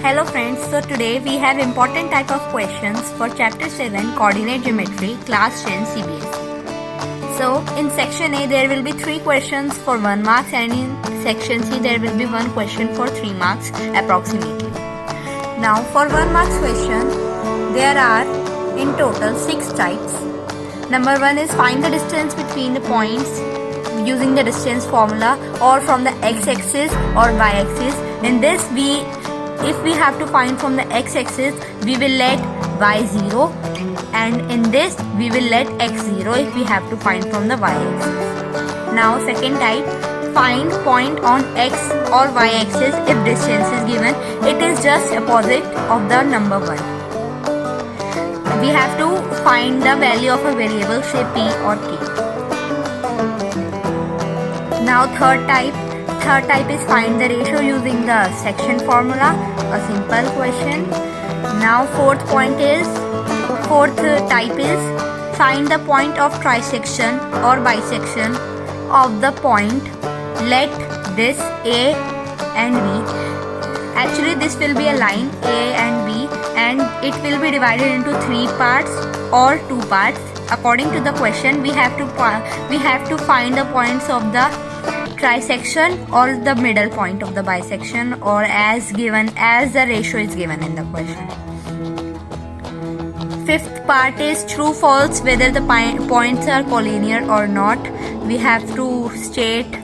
Hello friends, so today we have important type of questions for chapter 7 coordinate geometry class 10 CBSE. So in section A there will be 3 questions for 1 marks and in section C there will be 1 question for 3 marks approximately. Now for 1 marks question there are in total 6 types. Number 1 is find the distance between the points using the distance formula or from the x-axis or y-axis. In this if we have to find from the x-axis we will let y0 and in this we will let x0 if we have to find from the y-axis. Now second type, find point on x or y-axis if distance is given. It is just opposite of the number 1. We have to find the value of a variable say p or q. Now third type is find the ratio using the section formula, a simple question. Now fourth type is find the point of trisection or bisection of the point. Let this A and B. Actually this will be a line A and B and it will be divided into 3 parts or 2 parts. According to the question we have to find the points of the trisection or the middle point of the bisection or as the ratio is given in the question. Fifth part is true false, whether the points are collinear or not. We have to state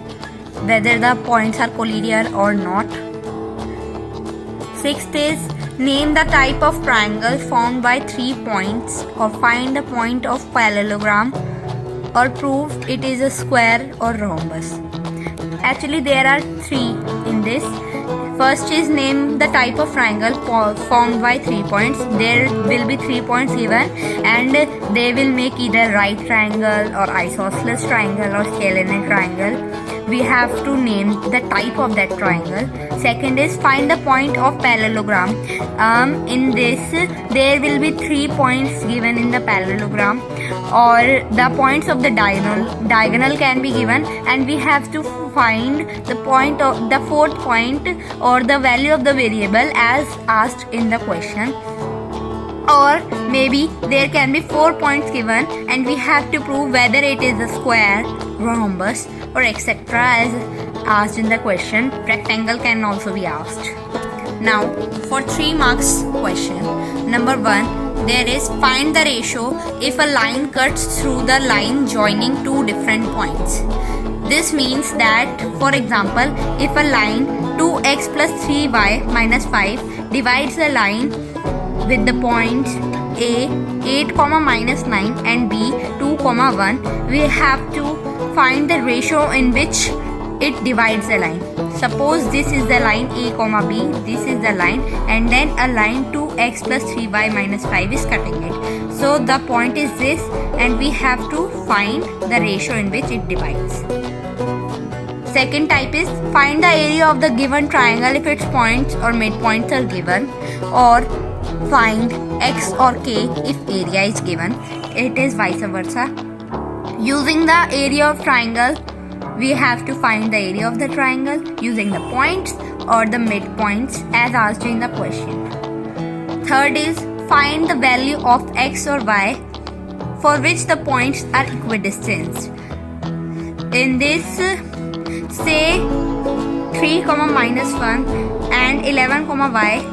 whether the points are collinear or not. Sixth is name the type of triangle formed by 3 points or find the point of parallelogram or prove it is a square or rhombus. Actually there are 3 in this. First is name the type of triangle formed by 3 points. There will be 3 points given and they will make either right triangle or isosceles triangle or scalene triangle. We have to name the type of that triangle. Second is find the point of parallelogram. In this there will be 3 points given in the parallelogram or the points of the diagonal can be given and we have to find the point of the fourth point or the value of the variable as asked in the question. Or maybe there can be 4 points given and we have to prove whether it is a square, rhombus or etc. as asked in the question. Rectangle can also be asked. Now for 3 marks question, number 1 there is find the ratio if a line cuts through the line joining 2 different points. This means that, for example, if a line 2x plus 3y minus 5 divides the line with the points A 8, minus 9 and B 2, 1, we have to find the ratio in which it divides the line. Suppose this is the line A, B, this is the line and then a line 2x plus 3y minus 5 is cutting it. So the point is this and we have to find the ratio in which it divides. Second type is find the area of the given triangle if its points or midpoints are given, or find x or k if area is given. It is vice versa. Using the area of triangle we have to find the area of the triangle using the points or the midpoints as asked in the question. Third is find the value of x or y for which the points are equidistant. In this say 3, minus 1 and 11, y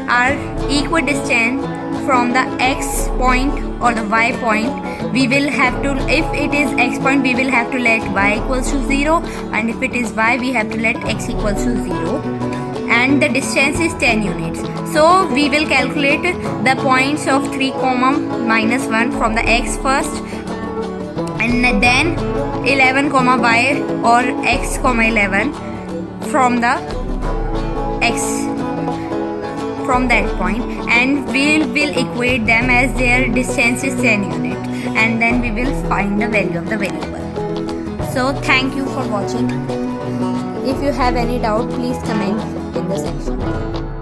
are equidistant from the x point or the y point. We will have to, if it is x point we will have to let y equals to 0 and if it is y we have to let x equals to 0 and the distance is 10 units. So we will calculate the points of 3, minus 1 from the x first and then 11, y or x, 11 from the x from that point and we will equate them as their distance is 10 units and then we will find the value of the variable. So thank you for watching. If you have any doubt please comment in the section.